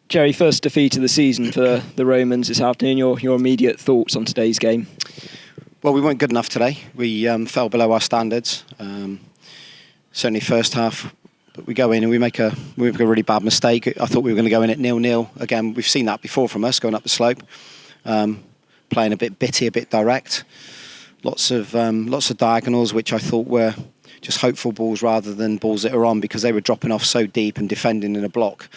Jerry, first defeat of the season for the Romans this afternoon. Your immediate thoughts on today's game? Well, we weren't good enough today. We fell below our standards. Certainly first half, but we go in and we make a really bad mistake. I thought we were going to go in at 0-0. Again, we've seen that before from us going up the slope, playing a bit bitty, a bit direct. Lots of diagonals, which I thought were just hopeful balls rather than balls that are on, because they were dropping off so deep and defending in a block.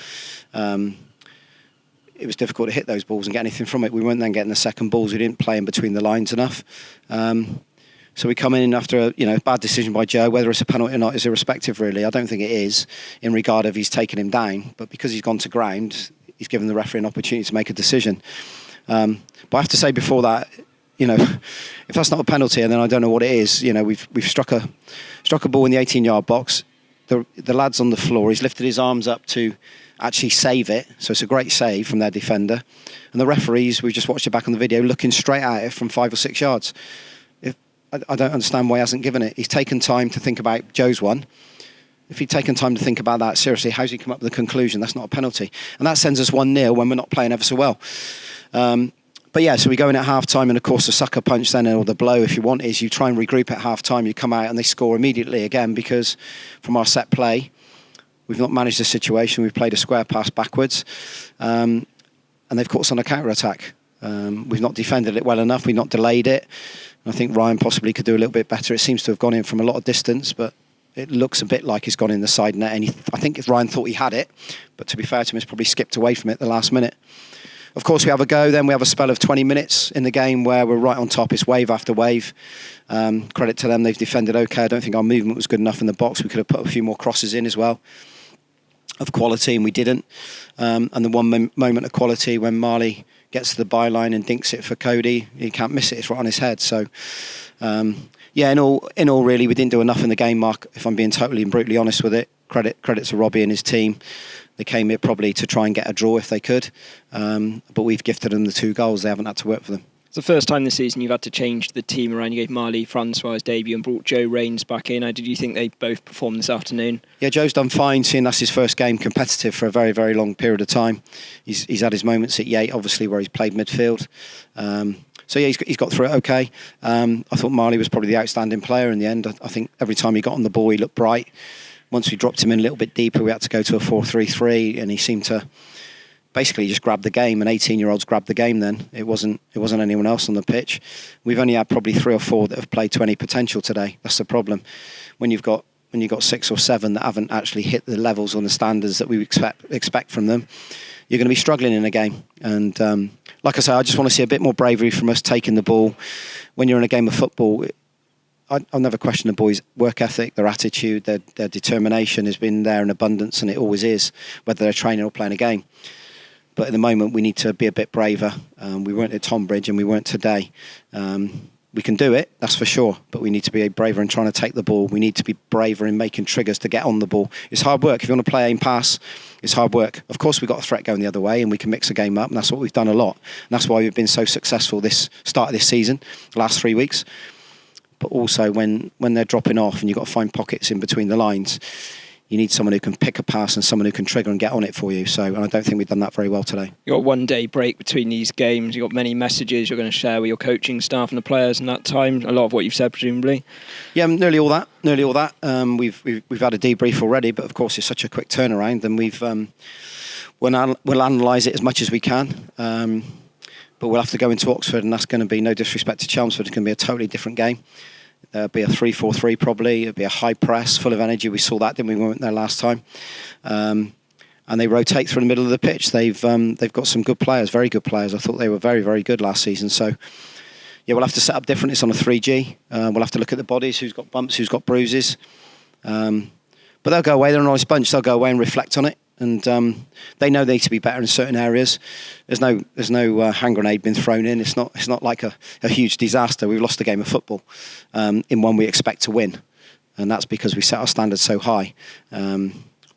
It was difficult to hit those balls and get anything from it. We weren't then getting the second balls. We didn't play in between the lines enough. So we come in after a bad decision by Joe. Whether it's a penalty or not is irrespective, really. I don't think it is, in regard of he's taken him down. But because he's gone to ground, he's given the referee an opportunity to make a decision. But I have to say before that, if that's not a penalty, then I don't know what it is. We've struck a ball in the 18-yard box. The lad's on the floor. He's lifted his arms up to actually save it, so it's a great save from their defender. And the referees, we've just watched it back on the video, looking straight at it from 5 or 6 yards. I don't understand why he hasn't given it. He's taken time to think about Joe's one. If he'd taken time to think about that seriously, how's he come up with the conclusion that's not a penalty? And that sends us 1-0 when we're not playing ever so well. But yeah, so we go in at half-time, and of course the sucker punch then, or the blow if you want, is you try and regroup at half-time, you come out and they score immediately again, because from our set play, we've not managed the situation. We've played a square pass backwards, and they've caught us on a counter-attack. We've not defended it well enough. We've not delayed it. I think Ryan possibly could do a little bit better. It seems to have gone in from a lot of distance, but it looks a bit like it's gone in the side net. And I think if Ryan thought he had it, but to be fair to him, he's probably skipped away from it the last minute. Of course, we have a go. Then we have a spell of 20 minutes in the game where we're right on top. It's wave after wave. Credit to them. They've defended okay. I don't think our movement was good enough in the box. We could have put a few more crosses in as well of quality, and we didn't. And the one moment of quality when Marley gets to the byline and dinks it for Cody, he can't miss it. It's right on his head. So, in all, really, we didn't do enough in the game, Mark, if I'm being totally and brutally honest with it. Credit to Robbie and his team. They came here probably to try and get a draw if they could. But we've gifted them the 2 goals. They haven't had to work for them. It's the first time this season you've had to change the team around. You gave Marley Francois' debut and brought Joe Rains back in. How did you think they both performed this afternoon? Yeah, Joe's done fine, seeing that's his first game competitive for a very, very long period of time. He's had his moments at Yate, obviously, where he's played midfield. He's got through it okay. I thought Marley was probably the outstanding player in the end. I think every time he got on the ball, he looked bright. Once we dropped him in a little bit deeper, we had to go to a 4-3-3, and he seemed to basically just grab the game. And 18-year-olds grabbed the game then. It wasn't anyone else on the pitch. We've only had probably 3 or 4 that have played to any potential today. That's the problem. When you've got 6 or 7 that haven't actually hit the levels or the standards that we expect from them, you're going to be struggling in a game. And like I say, I just want to see a bit more bravery from us taking the ball. When you're in a game of football, I'll never question the boys' work ethic, their attitude, their determination has been there in abundance, and it always is, whether they're training or playing a game. But at the moment, we need to be a bit braver. We weren't at Tonbridge, and we weren't today. We can do it, that's for sure, but we need to be braver in trying to take the ball. We need to be braver in making triggers to get on the ball. It's hard work. If you want to play aim pass, it's hard work. Of course, we've got a threat going the other way, and we can mix a game up, and that's what we've done a lot. And that's why we've been so successful this start of this season, the last 3 weeks. But also when they're dropping off and you've got to find pockets in between the lines, you need someone who can pick a pass and someone who can trigger and get on it for you. And I don't think we've done that very well today. You've got 1 day break between these games. You've got many messages you're going to share with your coaching staff and the players in that time. A lot of what you've said, presumably. Yeah, nearly all that. We've had a debrief already, but of course it's such a quick turnaround, and we'll analyse it as much as we can. But we'll have to go into Oxford, and that's going to be, no disrespect to Chelmsford, it's going to be a totally different game. There'll be a 3-4-3 probably. It'll be a high press, full of energy. We saw that, didn't we? We weren't there last time. And they rotate through the middle of the pitch. They've got some good players, very good players. I thought they were very, very good last season. So, yeah, we'll have to set up different. It's on a 3G. We'll have to look at the bodies, who's got bumps, who's got bruises. But they'll go away. They're a nice bunch. They'll go away and reflect on it. And they know they need to be better in certain areas. There's no hand grenade been thrown in. It's not like a huge disaster. We've lost a game of football in one we expect to win, and that's because we set our standards so high.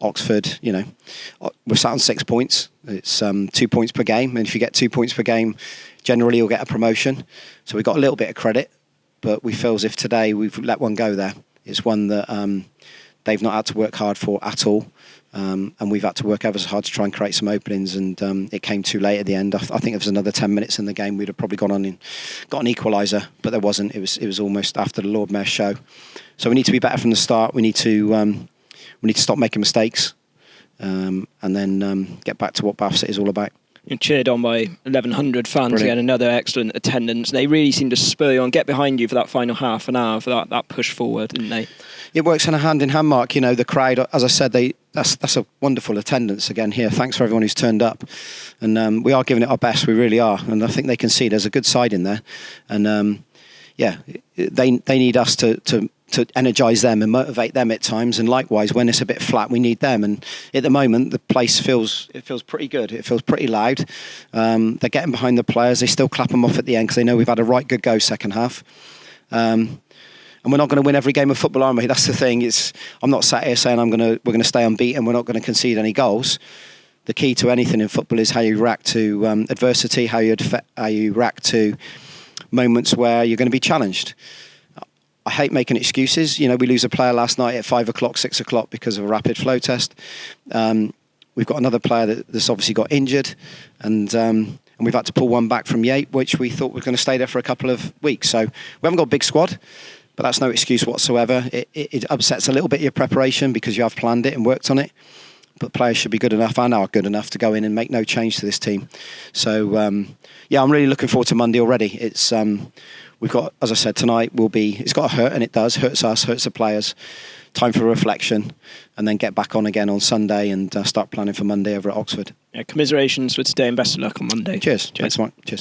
Oxford, we're sat on 6 points. It's 2 points per game, and if you get 2 points per game, generally you'll get a promotion. So we got a little bit of credit, but we feel as if today we've let one go there. It's one that they've not had to work hard for at all. And we've had to work ever so hard to try and create some openings, and it came too late at the end. I think if there was another 10 minutes in the game, we'd have probably gone on and got an equaliser, but there wasn't. It was almost after the Lord Mayor's show. So we need to be better from the start. We need to stop making mistakes, and then get back to what Bath City is all about. You're cheered on by 1,100 fans. Brilliant. Again, another excellent attendance. They really seem to spur you on, get behind you for that final half an hour, for that push forward, didn't they? It works in a hand-in-hand, Mark. You know, the crowd, as I said, that's a wonderful attendance again here. Thanks for everyone who's turned up. And we are giving it our best, we really are. And I think they can see there's a good side in there. And they need us to energise them and motivate them at times, and likewise when it's a bit flat we need them. And at the moment the place feels pretty good. It feels pretty loud. They're getting behind the players. They still clap them off at the end because they know we've had a right good go second half. And we're not going to win every game of football, are we? That's the thing. I'm not sat here saying we're going to stay unbeaten. We're not going to concede any goals. The key to anything in football is how you react to adversity, how you react to moments where you're going to be challenged. I hate making excuses. You know, we lose a player last night at 5 o'clock, 6 o'clock because of a rapid flow test. We've got another player that's obviously got injured, and we've had to pull one back from Yates, which we thought was going to stay there for a couple of weeks. So we haven't got a big squad, but that's no excuse whatsoever. It upsets a little bit your preparation because you have planned it and worked on it. But players should be good enough and are good enough to go in and make no change to this team. So, I'm really looking forward to Monday already. It's we've got, as I said, tonight it's got to hurt, and it does. Hurts us, hurts the players. Time for reflection, and then get back on again on Sunday and start planning for Monday over at Oxford. Yeah, commiserations for today and best of luck on Monday. Cheers. Thanks, Mike. Cheers.